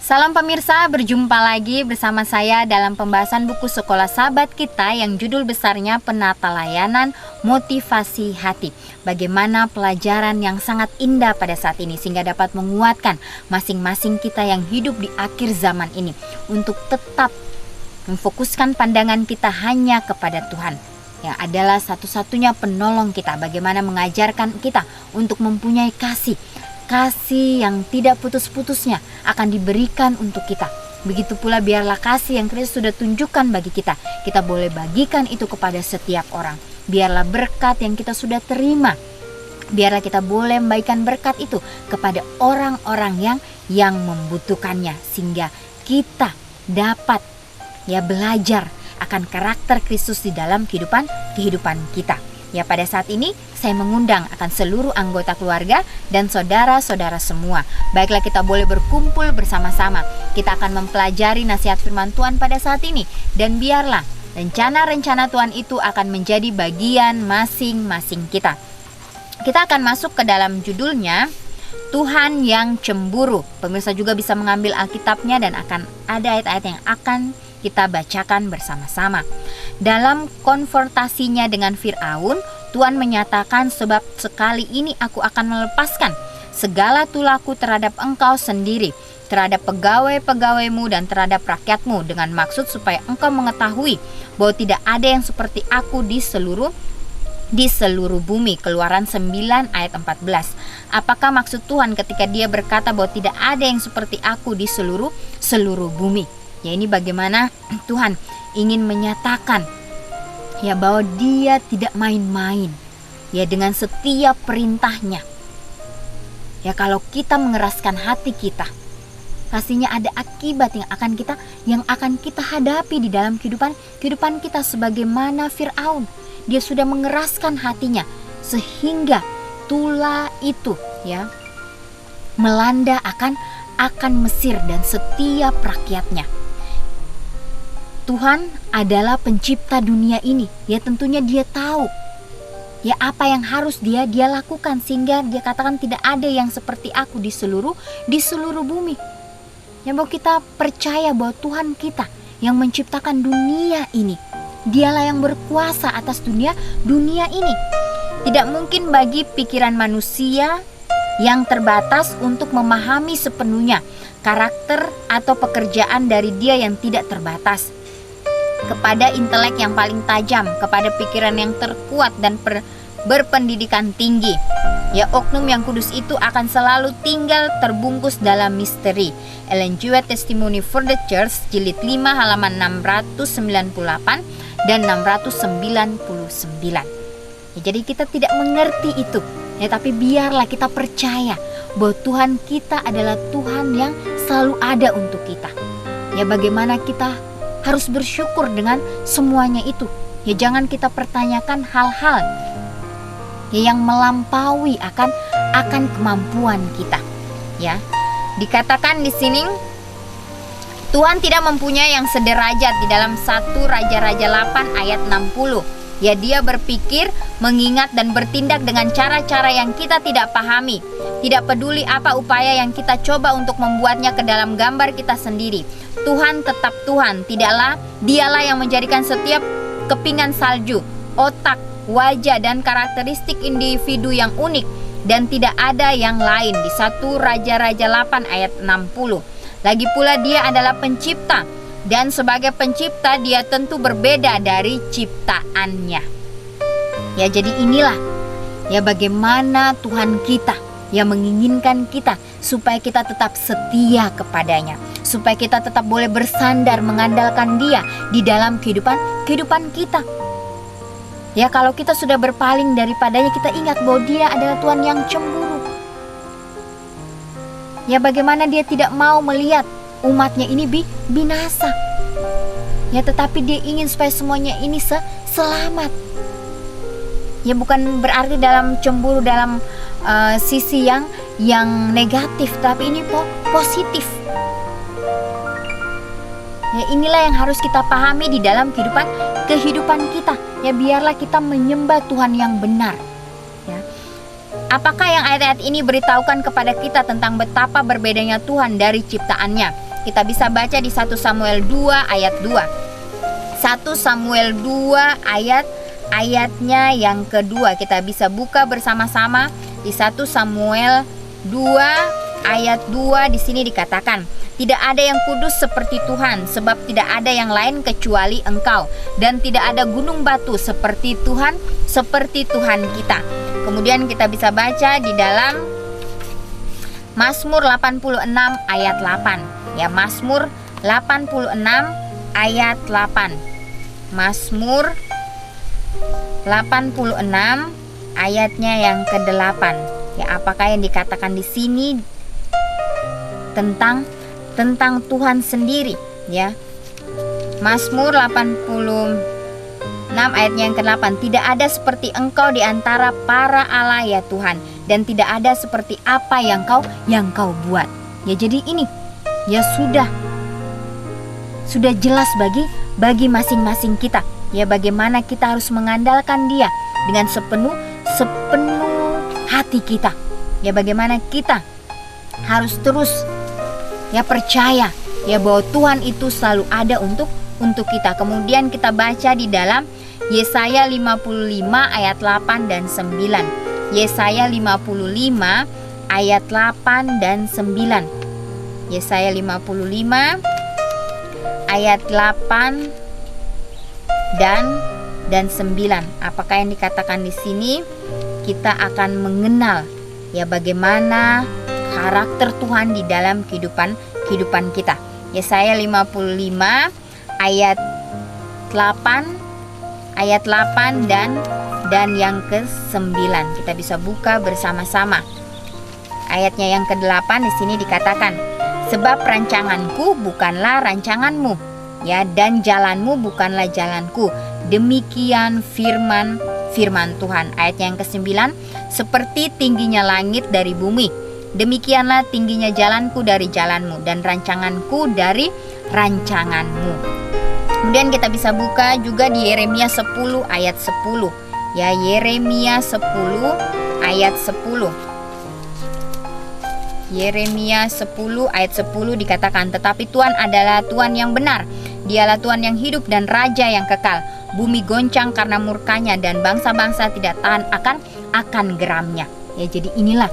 Salam pemirsa, berjumpa lagi bersama saya dalam pembahasan buku sekolah sahabat kita yang judul besarnya Penata Layanan Motivasi Hati. Bagaimana pelajaran yang sangat indah pada saat ini sehingga dapat menguatkan masing-masing kita yang hidup di akhir zaman ini untuk tetap memfokuskan pandangan kita hanya kepada Tuhan yang adalah satu-satunya penolong kita. Bagaimana mengajarkan kita untuk mempunyai kasih yang tidak putus-putusnya akan diberikan untuk kita. Begitu pula biarlah kasih yang Kristus sudah tunjukkan bagi kita boleh bagikan itu kepada setiap orang. Biarlah berkat yang kita sudah terima, biarlah kita boleh membagikan berkat itu kepada orang-orang yang membutuhkannya, sehingga kita dapat belajar akan karakter Kristus di dalam kehidupan kita. Pada saat ini saya mengundang akan seluruh anggota keluarga dan saudara-saudara semua. Baiklah, kita boleh berkumpul bersama-sama. Kita akan mempelajari nasihat firman Tuhan pada saat ini. Dan biarlah rencana-rencana Tuhan itu akan menjadi bagian masing-masing kita. Kita akan masuk ke dalam judulnya, Tuhan yang Cemburu. Pemirsa juga bisa mengambil Alkitabnya dan akan ada ayat-ayat yang akan kita bacakan bersama-sama. Dalam konfrontasinya dengan Firaun, Tuhan menyatakan, sebab sekali ini aku akan melepaskan segala tulaku terhadap engkau sendiri, terhadap pegawai-pegawaimu dan terhadap rakyatmu, dengan maksud supaya engkau mengetahui bahwa tidak ada yang seperti aku di seluruh bumi. Keluaran 9 ayat 14. Apakah maksud Tuhan ketika dia berkata bahwa tidak ada yang seperti aku di seluruh bumi? Ini bagaimana Tuhan ingin menyatakan bahwa dia tidak main-main dengan setiap perintahnya. Kalau kita mengeraskan hati kita, pastinya ada akibat yang akan kita hadapi di dalam kehidupan kita. Sebagaimana Firaun, dia sudah mengeraskan hatinya sehingga tula itu melanda akan Mesir dan setiap rakyatnya. Tuhan adalah pencipta dunia ini. Tentunya dia tahu apa yang harus dia lakukan, sehingga dia katakan tidak ada yang seperti aku di seluruh bumi. Bahwa kita percaya bahwa Tuhan kita yang menciptakan dunia ini, dialah yang berkuasa atas dunia ini. Tidak mungkin bagi pikiran manusia yang terbatas untuk memahami sepenuhnya karakter atau pekerjaan dari Dia yang tidak terbatas. Kepada intelek yang paling tajam, kepada pikiran yang terkuat dan berpendidikan tinggi, oknum yang kudus itu akan selalu tinggal terbungkus dalam misteri. Ellen G. White, Testimony for the Church, jilid 5 halaman 698 dan 699. Jadi kita tidak mengerti itu, tapi biarlah kita percaya bahwa Tuhan kita adalah Tuhan yang selalu ada untuk kita. Bagaimana kita harus bersyukur dengan semuanya itu. Jangan kita pertanyakan hal-hal yang melampaui akan kemampuan kita. Dikatakan di sini Tuhan tidak mempunyai yang sederajat di dalam 1 Raja-Raja 8 ayat 60. Dia berpikir, mengingat dan bertindak dengan cara-cara yang kita tidak pahami. Tidak peduli apa upaya yang kita coba untuk membuatnya ke dalam gambar kita sendiri. Tuhan tetap Tuhan. Dialah yang menjadikan setiap kepingan salju, otak, wajah dan karakteristik individu yang unik, dan tidak ada yang lain di 1 Raja-Raja 8 ayat 60. Lagi pula dia adalah pencipta, dan sebagai pencipta dia tentu berbeda dari ciptaannya. Jadi inilah bagaimana Tuhan kita yang menginginkan kita supaya kita tetap setia kepadanya, supaya kita tetap boleh bersandar mengandalkan Dia di dalam kehidupan kita. Kalau kita sudah berpaling daripadanya, kita ingat bahwa Dia adalah Tuhan yang cemburu. Bagaimana Dia tidak mau melihat umatnya ini binasa. Tetapi Dia ingin supaya semuanya ini selamat. Bukan berarti dalam cemburu dalam sisi yang negatif, tapi ini positif. Inilah yang harus kita pahami di dalam kehidupan kita. Biarlah kita menyembah Tuhan yang benar. Apakah yang ayat-ayat ini beritahukan kepada kita tentang betapa berbedanya Tuhan dari ciptaannya? kita bisa baca di 1 Samuel 2 ayat 2. 1 Samuel 2 ayatnya yang kedua. Kita bisa buka bersama-sama di 1 Samuel 2 ayat 2. Di sini dikatakan, tidak ada yang kudus seperti Tuhan, sebab tidak ada yang lain kecuali Engkau, dan tidak ada gunung batu seperti Tuhan kita. Kemudian kita bisa baca di dalam Mazmur 86 ayat 8. Ya, Mazmur 86 ayat 8. Mazmur 86 ayatnya yang ke-8. Ya, apakah yang dikatakan di sini tentang Tuhan sendiri, ya. Mazmur 86 ayatnya yang ke-8. Tidak ada seperti Engkau di antara para Allah, ya Tuhan, dan tidak ada seperti apa yang kau buat. Ya, jadi ini ya sudah jelas bagi masing-masing kita, ya, bagaimana kita harus mengandalkan Dia dengan sepenuh hati kita. Ya, bagaimana kita harus terus ya percaya ya bahwa Tuhan itu selalu ada untuk kita. Kemudian kita baca di dalam Yesaya 55 ayat 8 dan 9. Yesaya 55 ayat 8 dan 9. Yesaya 55 ayat 8 dan 9. Apakah yang dikatakan di sini? Kita akan mengenal ya bagaimana karakter Tuhan di dalam kehidupan kita. Yesaya 55 ayat 8 dan yang ke-9. Kita bisa buka bersama-sama. Ayatnya yang ke-8 di sini dikatakan, sebab rancanganku bukanlah rancanganmu, ya, dan jalanmu bukanlah jalanku. Demikian firman Tuhan. Ayatnya yang ke-9, seperti tingginya langit dari bumi, demikianlah tingginya jalanku dari jalanmu, dan rancanganku dari rancanganmu. Kemudian kita bisa buka juga di Yeremia 10 ayat 10. Ya, Yeremia 10 ayat 10. Yeremia 10 ayat 10 dikatakan, tetapi Tuhan adalah Tuhan yang benar. Dialah Tuhan yang hidup dan Raja yang kekal. Bumi goncang karena murkanya, dan bangsa-bangsa tidak tahan akan geramnya. Ya, jadi inilah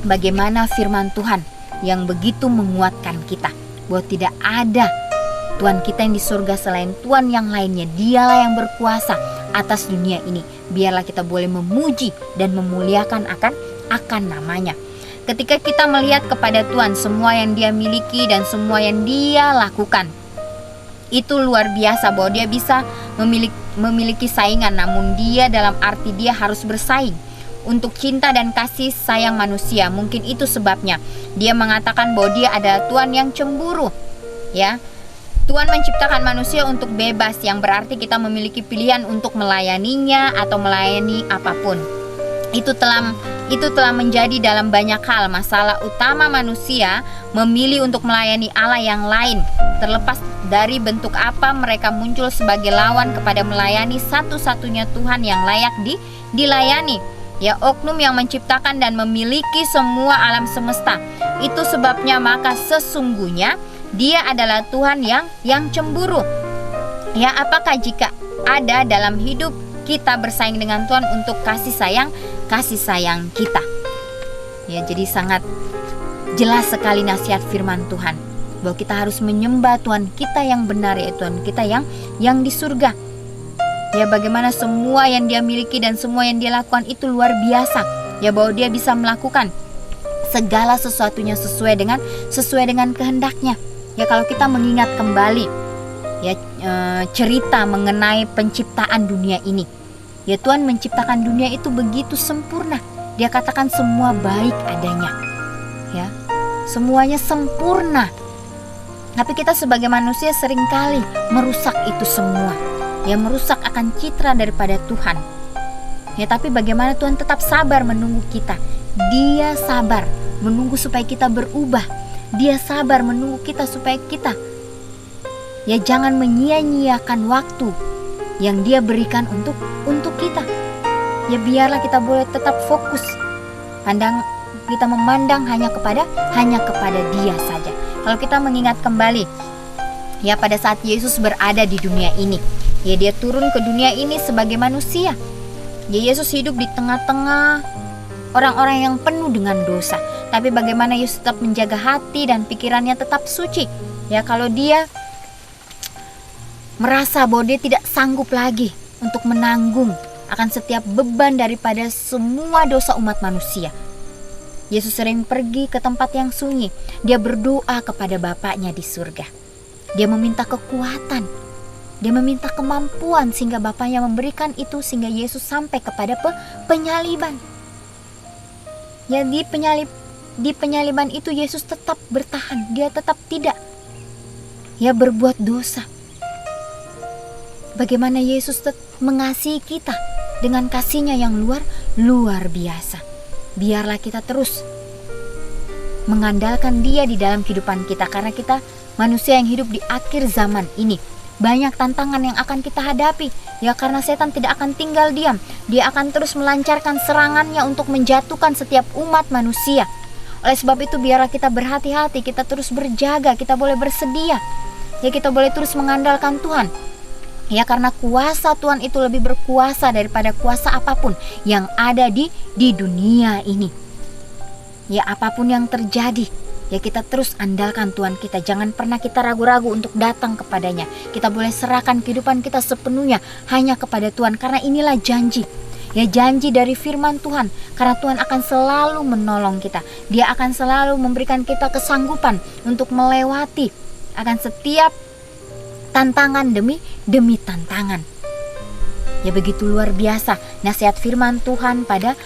bagaimana firman Tuhan yang begitu menguatkan kita, bahwa tidak ada Tuhan kita yang di surga selain Tuhan yang lainnya. Dialah yang berkuasa atas dunia ini. Biarlah kita boleh memuji dan memuliakan akan namanya. Ketika kita melihat kepada Tuhan, semua yang Dia miliki dan semua yang Dia lakukan, itu luar biasa, bahwa Dia bisa memiliki saingan, namun Dia dalam arti Dia harus bersaing untuk cinta dan kasih sayang manusia. Mungkin itu sebabnya Dia mengatakan bahwa Dia adalah Tuhan yang cemburu. Ya, Tuhan menciptakan manusia untuk bebas, yang berarti kita memiliki pilihan untuk melayaninya atau melayani apapun. Itu telah menjadi dalam banyak hal. Masalah utama manusia memilih untuk melayani Allah yang lain, terlepas dari bentuk apa mereka muncul sebagai lawan kepada melayani satu-satunya Tuhan yang layak dilayani. Ya, oknum yang menciptakan dan memiliki semua alam semesta. Itu sebabnya maka sesungguhnya Dia adalah Tuhan yang cemburu. Ya, apakah jika ada dalam hidup kita bersaing dengan Tuhan untuk kasih sayang kita? Ya, jadi sangat jelas sekali nasihat firman Tuhan, bahwa kita harus menyembah Tuhan kita yang benar, yaitu Tuhan kita yang di surga. Ya, bagaimana semua yang Dia miliki dan semua yang Dia lakukan itu luar biasa. Ya, bahwa Dia bisa melakukan segala sesuatunya sesuai dengan kehendaknya. Ya, kalau kita mengingat kembali ya cerita mengenai penciptaan dunia ini, ya, Tuhan menciptakan dunia itu begitu sempurna. Dia katakan semua baik adanya. Ya, semuanya sempurna. Tapi kita sebagai manusia seringkali merusak itu semua. Ya, merusak akan citra daripada Tuhan. Ya, tapi bagaimana Tuhan tetap sabar menunggu kita. Dia sabar menunggu supaya kita berubah. Dia sabar menunggu kita supaya kita ya jangan menyia-nyiakan waktu yang Dia berikan untuk kita. Ya, biarlah kita boleh tetap fokus. Kita memandang hanya kepada Dia saja. Kalau kita mengingat kembali, ya pada saat Yesus berada di dunia ini, ya dia turun ke dunia ini sebagai manusia. Ya Yesus hidup di tengah-tengah orang-orang yang penuh dengan dosa. Tapi bagaimana Yesus tetap menjaga hati dan pikirannya tetap suci. Ya kalau dia merasa bahwa dia tidak sanggup lagi untuk menanggung akan setiap beban daripada semua dosa umat manusia, Yesus sering pergi ke tempat yang sunyi. Dia berdoa kepada Bapaknya di surga. Dia meminta kekuatan, dia meminta kemampuan sehingga Bapaknya memberikan itu, sehingga Yesus sampai kepada penyaliban. Ya di penyaliban itu Yesus tetap bertahan, dia tetap tidak berbuat dosa. Bagaimana Yesus mengasihi kita dengan kasih-Nya yang luar biasa. Biarlah kita terus mengandalkan Dia di dalam kehidupan kita, karena kita manusia yang hidup di akhir zaman ini. Banyak tantangan yang akan kita hadapi, ya karena setan tidak akan tinggal diam. Dia akan terus melancarkan serangannya untuk menjatuhkan setiap umat manusia. Oleh sebab itu biarlah kita berhati-hati, kita terus berjaga, kita boleh bersedia, ya kita boleh terus mengandalkan Tuhan. Ya karena kuasa Tuhan itu lebih berkuasa daripada kuasa apapun yang ada di dunia ini. Ya apapun yang terjadi, ya kita terus andalkan Tuhan kita. Jangan pernah kita ragu-ragu untuk datang kepadanya. Kita boleh serahkan kehidupan kita sepenuhnya hanya kepada Tuhan, karena inilah janji. Ya janji dari firman Tuhan, karena Tuhan akan selalu menolong kita. Dia akan selalu memberikan kita kesanggupan untuk melewati akan setiap tantangan demi tantangan. Ya begitu luar biasa nasihat firman Tuhan pada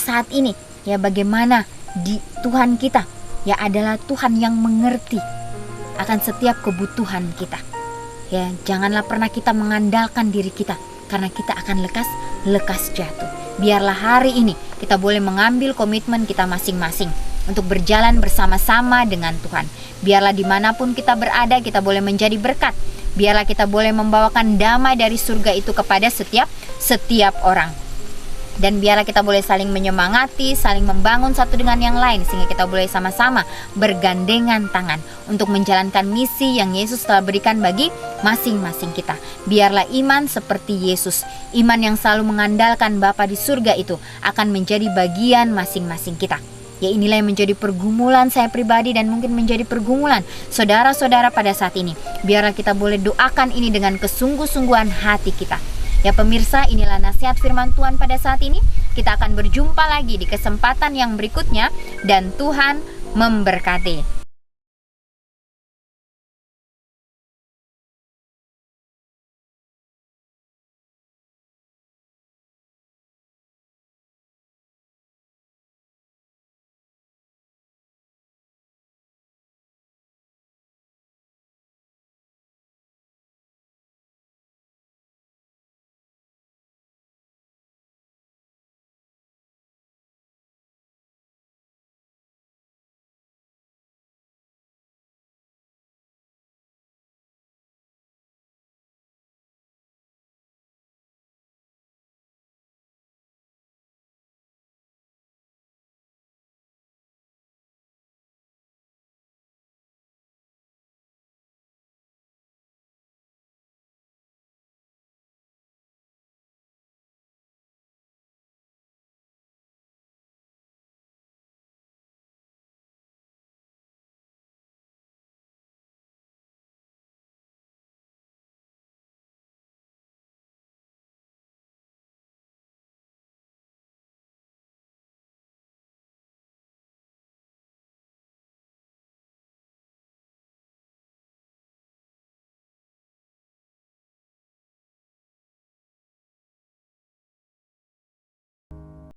saat ini. Ya bagaimana Tuhan kita ya adalah Tuhan yang mengerti akan setiap kebutuhan kita. Ya janganlah pernah kita mengandalkan diri kita, karena kita akan lekas jatuh. Biarlah hari ini kita boleh mengambil komitmen kita masing-masing untuk berjalan bersama-sama dengan Tuhan. Biarlah dimanapun kita berada, kita boleh menjadi berkat. Biarlah kita boleh membawakan damai dari surga itu kepada setiap orang. Dan biarlah kita boleh saling menyemangati, saling membangun satu dengan yang lain, sehingga kita boleh sama-sama bergandengan tangan untuk menjalankan misi yang Yesus telah berikan bagi masing-masing kita. Biarlah iman seperti Yesus, iman yang selalu mengandalkan Bapa di surga itu akan menjadi bagian masing-masing kita. Ya inilah yang menjadi pergumulan saya pribadi dan mungkin menjadi pergumulan saudara-saudara pada saat ini. Biarlah kita boleh doakan ini dengan kesungguh-sungguhan hati kita. Ya pemirsa, inilah nasihat firman Tuhan pada saat ini. Kita akan berjumpa lagi di kesempatan yang berikutnya, dan Tuhan memberkati.